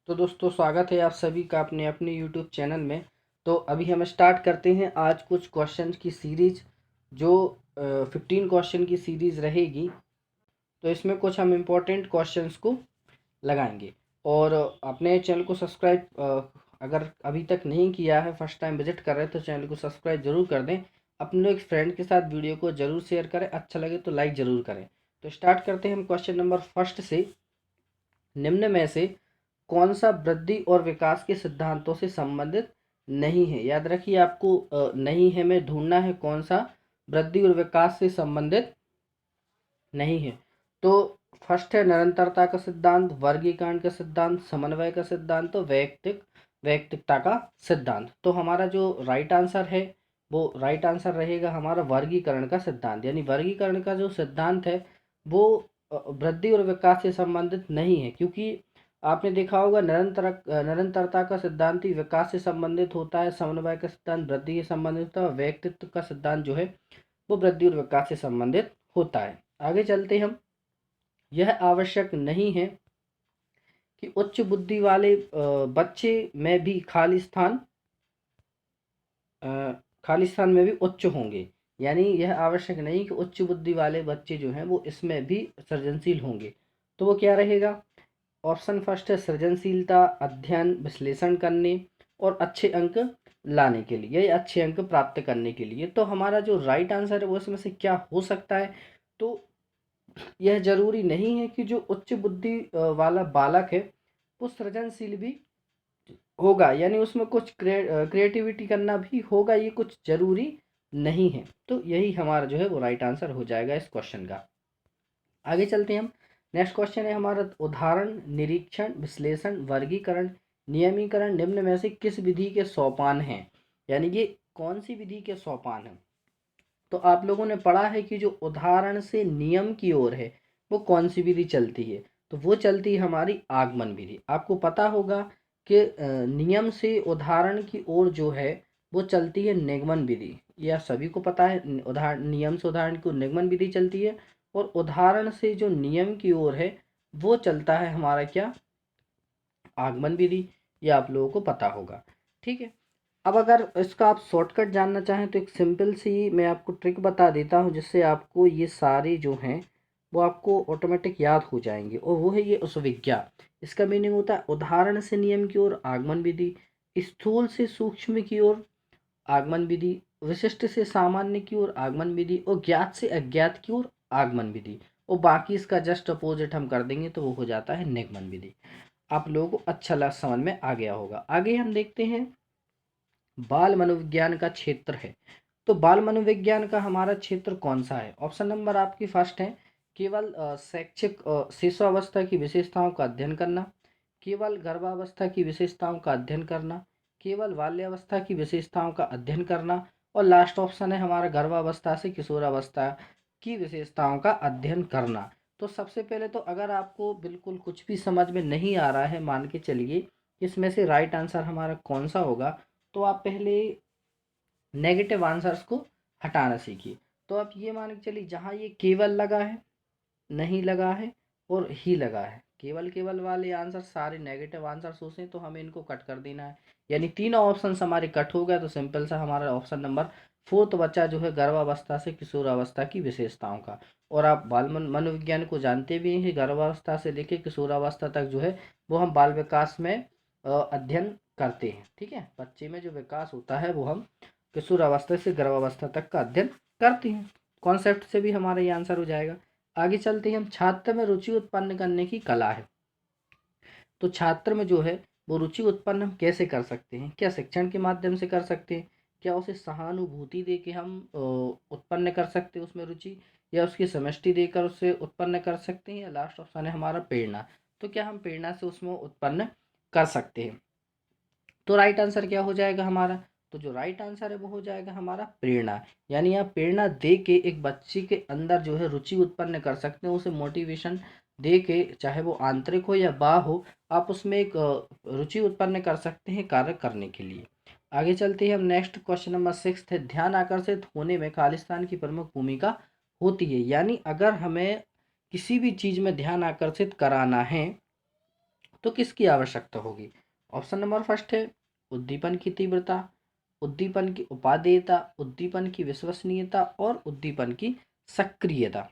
तो दोस्तों स्वागत है आप सभी का अपने अपने यूट्यूब चैनल में। तो अभी हम स्टार्ट करते हैं आज कुछ क्वेश्चन की सीरीज जो 15 क्वेश्चन की सीरीज रहेगी। तो इसमें कुछ हम इम्पोर्टेंट क्वेश्चंस को लगाएंगे और अपने चैनल को सब्सक्राइब अगर अभी तक नहीं किया है, फर्स्ट टाइम विजिट कर रहे हैं तो चैनल को सब्सक्राइब जरूर कर दें। अपने एक फ्रेंड के साथ वीडियो को जरूर शेयर करें, अच्छा लगे तो लाइक ज़रूर करें। तो स्टार्ट करते हैं हम क्वेश्चन नंबर फर्स्ट से। निम्न में से कौन सा वृद्धि और विकास के सिद्धांतों से संबंधित नहीं है? याद रखिए आपको नहीं है में ढूंढना है कौन सा वृद्धि और विकास से संबंधित नहीं है। तो फर्स्ट है निरंतरता का सिद्धांत, वर्गीकरण का सिद्धांत, समन्वय का सिद्धांत, तो वैयक्तिकता का सिद्धांत। तो हमारा जो राइट आंसर है वो राइट आंसर रहेगा हमारा वर्गीकरण का सिद्धांत। यानी वर्गीकरण का जो सिद्धांत है वो वृद्धि और विकास से संबंधित नहीं है, क्योंकि आपने देखा होगा निरंतरता का सिद्धांत ही विकास से संबंधित होता है, समन्वय का सिद्धांत वृद्धि से संबंधित होता है, और व्यक्तित्व का सिद्धांत जो है वो वृद्धि और विकास से संबंधित होता है। आगे चलते हम। यह आवश्यक नहीं है कि उच्च बुद्धि वाले बच्चे में भी खाली स्थान में भी उच्च होंगे। यानी यह आवश्यक नहीं कि उच्च बुद्धि वाले बच्चे जो हैं वो इसमें भी सृजनशील होंगे। तो वो क्या रहेगा? ऑप्शन फर्स्ट है सृजनशीलता, अध्ययन, विश्लेषण करने और अच्छे अंक लाने के लिए, या अच्छे अंक प्राप्त करने के लिए। तो हमारा जो राइट आंसर है वो इसमें से क्या हो सकता है? तो यह जरूरी नहीं है कि जो उच्च बुद्धि वाला बालक है वो सृजनशील भी होगा, यानी उसमें कुछ क्रिएटिविटी करना भी होगा, ये कुछ जरूरी नहीं है। तो यही हमारा जो है वो राइट आंसर हो जाएगा इस क्वेश्चन का। आगे चलते हैं हम। नेक्स्ट क्वेश्चन है हमारा उदाहरण, निरीक्षण, विश्लेषण, वर्गीकरण, नियमीकरण निम्न में से किस विधि के सोपान हैं? यानी ये कौन सी विधि के सोपान हैं? तो आप लोगों ने पढ़ा है कि जो उदाहरण से नियम की ओर है वो कौन सी विधि चलती है? तो वो चलती है हमारी आगमन विधि। आपको पता होगा कि नियम से उदाहरण की ओर जो है वो चलती है निगमन विधि। यह सभी को पता है, उदाहरण नियम से उदाहरण की ओर निगमन विधि चलती है, और उदाहरण से जो नियम की ओर है वो चलता है हमारा क्या? आगमन विधि। ये आप लोगों को पता होगा। ठीक है। अब अगर इसका आप शॉर्टकट जानना चाहें तो एक सिंपल सी मैं आपको ट्रिक बता देता हूँ, जिससे आपको ये सारे जो हैं वो आपको ऑटोमेटिक याद हो जाएंगे, और वो है ये उसविज्ञा। इसका मीनिंग होता है उदाहरण से नियम की ओर आगमन विधि, स्थूल से सूक्ष्म की ओर आगमन विधि, विशिष्ट से सामान्य की ओर आगमन विधि, और ज्ञात से अज्ञात की ओर आगमन विधि। और बाकी इसका जस्ट अपोजिट हम कर देंगे तो वो हो जाता है निगमन विधि। आप लोगों को अच्छा समझ में आ गया होगा। आगे हम देखते हैं बाल मनोविज्ञान का क्षेत्र है। तो बाल मनोविज्ञान का हमारा क्षेत्र कौन सा है? ऑप्शन नंबर आपकी फर्स्ट है केवल शैक्षिक शिशुअवस्था की विशेषताओं का अध्ययन करना, केवल गर्भावस्था की विशेषताओं का अध्ययन करना, केवल बाल्यावस्था की विशेषताओं का अध्ययन करना, और लास्ट ऑप्शन है हमारा गर्भावस्था से किशोरावस्था की विशेषताओं का अध्ययन करना। तो सबसे पहले तो अगर आपको बिल्कुल कुछ भी समझ में नहीं आ रहा है, मान के चलिए इसमें से राइट आंसर हमारा कौन सा होगा, तो आप पहले नेगेटिव आंसर्स को हटाना सीखिए। तो आप ये मान के चलिए जहाँ ये केवल लगा है, नहीं लगा है और ही लगा है, केवल केवल वाले आंसर सारे नेगेटिव आंसर्स होते हैं, तो हमें इनको कट कर देना है। यानी तीनों ऑप्शन हमारे कट हो गए, तो सिंपल सा हमारा ऑप्शन नंबर फोर्थ बचा, जो है गर्भावस्था से किशोरावस्था की विशेषताओं का। और आप बाल मनोविज्ञान को जानते भी हैं, गर्भावस्था से लेकर किशोरावस्था तक जो है वो हम बाल विकास में अध्ययन करते हैं। ठीक है, बच्चे में जो विकास होता है वो हम किशोरावस्था से गर्भावस्था तक का अध्ययन करते हैं। कॉन्सेप्ट से भी हमारा ये आंसर हो जाएगा। आगे चलते हैं हम। छात्र में रुचि उत्पन्न करने की कला है। तो छात्र में जो है वो रुचि उत्पन्न हम कैसे कर सकते हैं? क्या शिक्षण के माध्यम से कर सकते हैं? क्या उसे सहानुभूति दे के हम उत्पन्न कर सकते हैं उसमें रुचि, या उसकी समष्टि देकर उसे उत्पन्न कर सकते हैं, या लास्ट ऑप्शन है हमारा प्रेरणा। तो क्या हम प्रेरणा से उसमें उत्पन्न कर सकते हैं? तो राइट आंसर क्या हो जाएगा हमारा? तो जो राइट आंसर है वो हो जाएगा हमारा प्रेरणा। यानी आप प्रेरणा दे के एक बच्चे के अंदर जो है रुचि उत्पन्न कर सकते हैं, उसे मोटिवेशन दे के, चाहे वो आंतरिक हो या बाह्य हो, आप उसमें एक रुचि उत्पन्न कर सकते हैं कार्य करने के लिए। आगे चलते हैं हम। नेक्स्ट क्वेश्चन नंबर सिक्स है ध्यान आकर्षित होने में खालिस्तान की प्रमुख भूमिका होती है। यानी अगर हमें किसी भी चीज़ में ध्यान आकर्षित कराना है तो किसकी आवश्यकता होगी? ऑप्शन नंबर फर्स्ट है उद्दीपन की तीव्रता, उद्दीपन की उपादेयता, उद्दीपन की विश्वसनीयता और उद्दीपन की सक्रियता।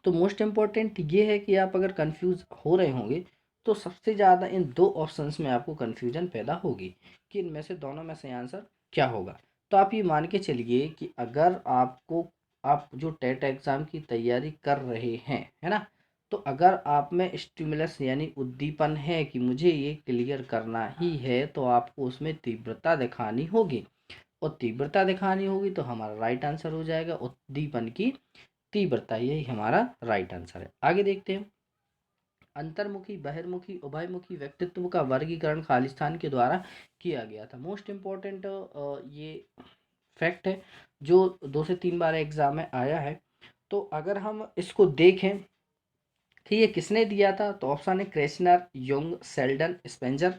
तो मोस्ट इम्पॉर्टेंट ये है कि आप अगर कंफ्यूज हो रहे होंगे तो सबसे ज़्यादा इन दो ऑप्शंस में आपको कंफ्यूजन पैदा होगी कि इनमें से दोनों में से आंसर क्या होगा। तो आप ये मान के चलिए कि अगर आप जो टेट एग्ज़ाम की तैयारी कर रहे हैं, है ना, तो अगर आप में स्टिमुलस यानी उद्दीपन है कि मुझे ये क्लियर करना ही है, तो आपको उसमें तीव्रता दिखानी होगी, और तीव्रता दिखानी होगी तो हमारा राइट आंसर हो जाएगा उद्दीपन की तीव्रता। यही हमारा राइट आंसर है। आगे देखते हैं। अंतर्मुखी, बहिर्मुखी, उभयमुखी व्यक्तित्व का वर्गीकरण खालिस्तान के द्वारा किया गया था। मोस्ट इम्पोर्टेंट ये फैक्ट है जो 2 से 3 बार एग्जाम में आया है। तो अगर हम इसको देखें कि ये किसने दिया था, तो ऑप्शन है क्रेसनर, युंग, सेल्डन, स्पेंजर।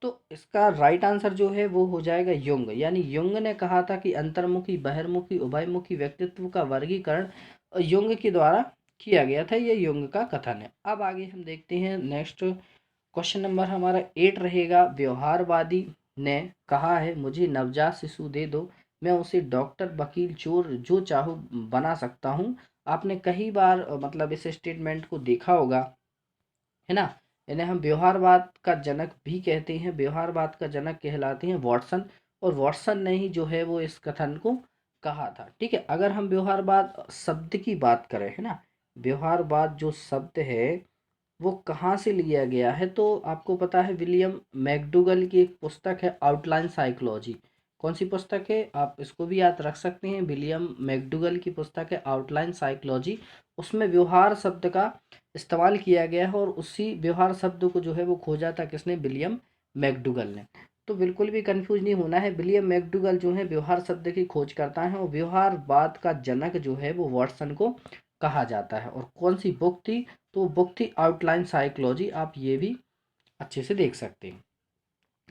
तो इसका राइट आंसर जो है वो हो जाएगा युंग। यानी युंग ने कहा था कि अंतर्मुखी, बहिर्मुखी, उभयमुखी व्यक्तित्व का वर्गीकरण युंग के द्वारा किया गया था। ये युंग का कथन है। अब आगे हम देखते हैं नेक्स्ट क्वेश्चन नंबर हमारा 8 रहेगा। व्यवहारवादी ने कहा है मुझे नवजात शिशु दे दो, मैं उसे डॉक्टर, वकील, चोर जो चाहूँ बना सकता हूँ। आपने कई बार मतलब इस स्टेटमेंट को देखा होगा, है ना। इन्हें हम व्यवहारवाद का जनक भी कहते हैं। व्यवहारवाद का जनक कहलाते हैं वॉटसन, और वॉटसन ने ही जो है वो इस कथन को कहा था। ठीक है। अगर हम व्यवहारवाद शब्द की बात करें, है ना, व्यवहारवाद जो शब्द है वो कहाँ से लिया गया है, तो आपको पता है विलियम मैकडूगल की एक पुस्तक है आउटलाइन साइकोलॉजी। कौन सी पुस्तक है, आप इसको भी याद रख सकते हैं, विलियम मैकडूगल की पुस्तक है आउटलाइन साइकोलॉजी। उसमें व्यवहार शब्द का इस्तेमाल किया गया है, और उसी व्यवहार शब्द को जो है वो खोजा था किसने, विलियम मैकडूगल ने। तो बिल्कुल भी कंफ्यूज नहीं होना है, विलियम मैकडूगल जो है व्यवहार शब्द की खोज करता है, और व्यवहारवाद का जनक जो है वो वॉटसन को कहा जाता है। और कौन सी बुक थी, तो बुक थी आउटलाइन साइकोलॉजी। आप ये भी अच्छे से देख सकते हैं।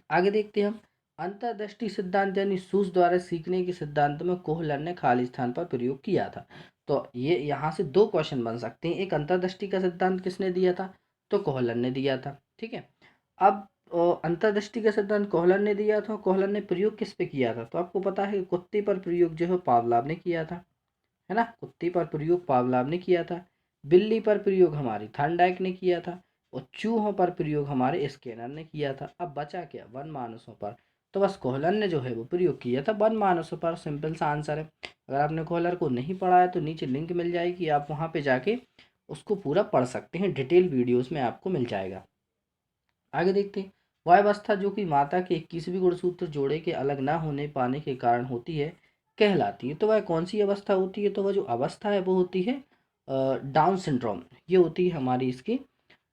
आगे देखते हैं हम। अंतर्दृष्टि सिद्धांत यानी सूस द्वारा सीखने के सिद्धांत में कोहलर ने खाली स्थान पर प्रयोग किया था। तो ये यहाँ से दो क्वेश्चन बन सकते हैं। एक, अंतर्दृष्टि का सिद्धांत किसने दिया था, तो कोहलर ने दिया था। ठीक है। अब अंतर्दृष्टि का सिद्धांत कोहलर ने दिया था, कोहलर ने प्रयोग किस पे किया था, तो आपको पता है कुत्ते पर प्रयोग जो है पावलाव ने किया था, है ना। कुत्ते पर प्रयोग पावलाव ने किया था। बिल्ली पर प्रयोग हमारी थॉर्नडाइक ने किया था, और चूहों पर प्रयोग हमारे स्किनर ने किया था। अब बचा क्या, वन मानुसों पर, तो बस कोहलर ने जो है वो प्रयोग किया था वन मानुसों पर। सिंपल सा आंसर है। अगर आपने कोहलर को नहीं पढ़ा है तो नीचे लिंक मिल जाएगी, आप वहाँ पे जाके उसको पूरा पढ़ सकते हैं, डिटेल वीडियोस में आपको मिल जाएगा। आगे देखते हैं। वह अवस्था जो कि माता के 21वीं गुणसूत्र जोड़े के अलग ना होने पाने के कारण होती है कहलाती है। तो वह कौन सी अवस्था होती है, तो वह जो अवस्था है वो होती है डाउन सिंड्रोम। ये होती है हमारी इसकी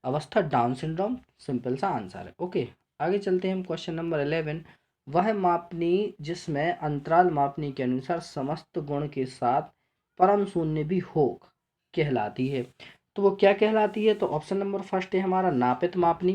अवस्था डाउन सिंड्रोम। सिंपल सा आंसर है। ओके, आगे चलते हैं हम क्वेश्चन नंबर 11। वह मापनी जिसमें अंतराल मापनी के अनुसार समस्त गुण के साथ परम शून्य भी हो कहलाती है। तो वो क्या कहलाती है, तो ऑप्शन नंबर फर्स्ट है हमारा नापित मापनी,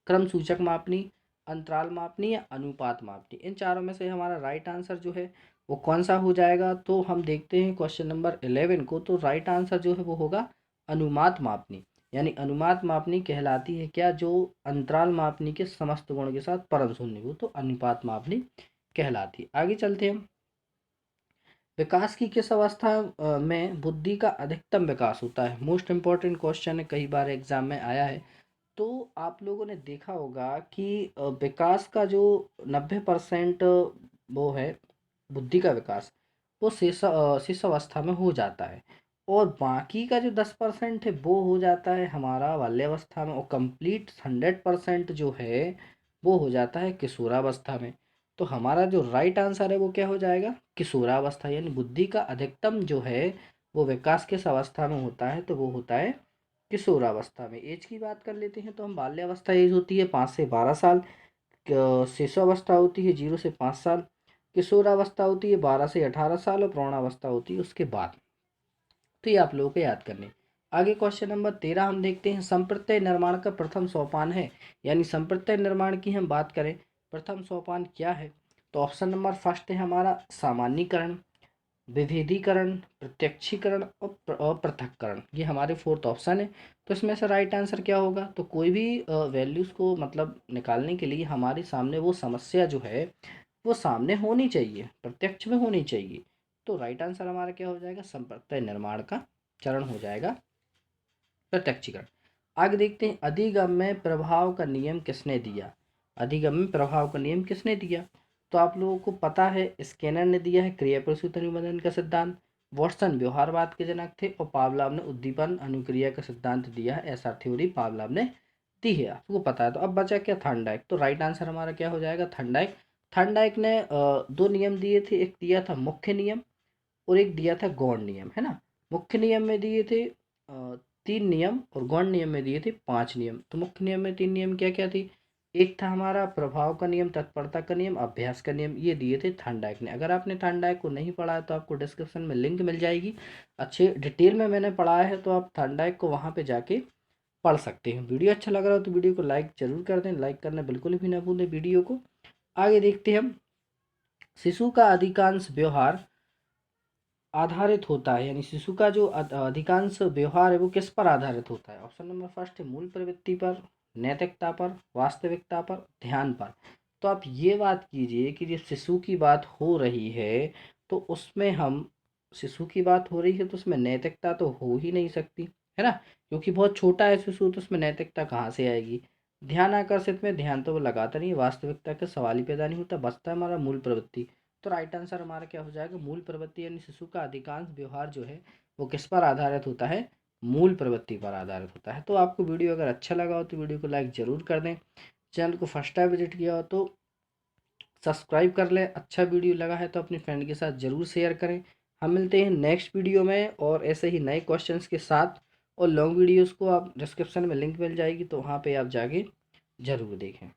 क्रम सूचक मापनी, अंतराल मापनी या अनुपात मापनी। इन चारों में से हमारा राइट आंसर जो है वो कौन सा हो जाएगा, तो हम देखते हैं क्वेश्चन नंबर 11 को। तो राइट आंसर जो है वो होगा अनुमात मापनी। यानी अनुमात मापनी कहलाती है क्या, जो अंतराल मापनी के समस्त गुण के साथ परम शून्य हो, तो अनुपात मापनी कहलाती है। आगे चलते हैं। विकास की किस अवस्था में बुद्धि का अधिकतम विकास होता है। मोस्ट इंपॉर्टेंट क्वेश्चन है, कई बार एग्जाम में आया है। तो आप लोगों ने देखा होगा कि विकास का जो 90% वो है बुद्धि का विकास, वो शिशु अवस्था में हो जाता है, और बाकी का जो 10% है वो हो जाता है हमारा बाल्यावस्था में, और कंप्लीट 100% जो है वो हो जाता है किशोरावस्था में। तो हमारा जो राइट आंसर है वो क्या हो जाएगा, किशोरावस्था। यानी बुद्धि का अधिकतम जो है वो विकास किस अवस्था में होता है, तो वो होता है किशोरावस्था में। एज की बात कर लेते हैं तो हम बाल्यावस्था एज होती है 5 से 12 साल, शिशुअवस्था होती है 0 से 5 साल, किशोरावस्था होती है 12 से 18 साल, और प्रौढ़ावस्था होती है उसके बाद। तो ये आप लोगों को याद करने। आगे क्वेश्चन नंबर 13 हम देखते हैं। संप्रत्यय निर्माण का प्रथम सोपान है, यानी संप्रत्यय निर्माण की हम बात करें, प्रथम सोपान क्या है, तो ऑप्शन नंबर फर्स्ट है हमारा सामान्यीकरण, विभेदीकरण, प्रत्यक्षीकरण और पृथक्करण, ये हमारे 4th ऑप्शन है। तो इसमें से राइट आंसर क्या होगा? तो कोई भी वैल्यूज़ को मतलब निकालने के लिए हमारे सामने वो समस्या जो है वो सामने होनी चाहिए, प्रत्यक्ष में होनी चाहिए। तो राइट आंसर हमारा क्या हो जाएगा? संप्रत्यय निर्माण का चरण हो जाएगा प्रत्यक्षीकरण। आगे देखते हैं, अधिगम्य प्रभाव का नियम किसने दिया? अधिगम्य प्रभाव का नियम किसने दिया? तो आप लोगों को पता है, स्किनर ने दिया है क्रिया प्रसूत अनुबंधन का सिद्धांत, वॉटसन व्यवहारवाद के जनक थे, और पावलाव ने उद्दीपन अनुक्रिया का सिद्धांत दिया है। ऐसा थ्योरी पावलाव ने दी है, आपको पता है। तो अब बचा क्या? थॉर्नडाइक। तो राइट आंसर हमारा क्या हो जाएगा? थॉर्नडाइक। थॉर्नडाइक ने दो नियम दिए थे, एक दिया था मुख्य नियम और एक दिया था गौण नियम, है ना। मुख्य नियम में दिए थे 3 नियम और गौण नियम में दिए थे 5 नियम। तो मुख्य नियम में 3 नियम क्या क्या थी? एक था हमारा प्रभाव का नियम, तत्परता का नियम, अभ्यास का नियम, ये दिए थे थॉर्नडाइक ने। अगर आपने थॉर्नडाइक को नहीं पढ़ा है तो आपको डिस्क्रिप्शन में लिंक मिल जाएगी, अच्छे डिटेल में मैंने पढ़ाया है, तो आप थॉर्नडाइक को वहाँ पे जाके पढ़ सकते हैं। वीडियो अच्छा लग रहा हो तो वीडियो को लाइक जरूर कर दें, लाइक करना बिल्कुल भी ना भूलें वीडियो को। आगे देखते हैं हम, शिशु का अधिकांश व्यवहार आधारित होता है, यानी शिशु का जो अधिकांश व्यवहार है वो किस पर आधारित होता है? ऑप्शन नंबर फर्स्ट है मूल प्रवृत्ति पर, नैतिकता पर, वास्तविकता पर, ध्यान पर। तो आप ये बात कीजिए कि जो शिशु की बात हो रही है तो उसमें हम, शिशु की बात हो रही है तो उसमें नैतिकता तो हो ही नहीं सकती, है ना, क्योंकि बहुत छोटा है शिशु, तो उसमें नैतिकता कहाँ से आएगी। ध्यान आकर्षित में ध्यान तो वो लगाता नहीं है, वास्तविकता का सवाल ही पैदा नहीं होता, बचता है हमारा मूल प्रवृत्ति। तो राइट आंसर हमारा क्या हो जाएगा? मूल प्रवृत्ति, यानी शिशु का अधिकांश व्यवहार जो है वो किस पर आधारित होता है? मूल प्रवृत्ति पर आधारित होता है। तो आपको वीडियो अगर अच्छा लगा हो तो वीडियो को लाइक जरूर कर दें, चैनल को फर्स्ट टाइम विजिट किया हो तो सब्सक्राइब कर लें, अच्छा वीडियो लगा है तो अपने फ्रेंड के साथ ज़रूर शेयर करें। हम मिलते हैं नेक्स्ट वीडियो में और ऐसे ही नए क्वेश्चंस के साथ, और लॉन्ग वीडियोस को आप डिस्क्रिप्शन में लिंक मिल जाएगी तो वहाँ पे आप जाके ज़रूर देखें।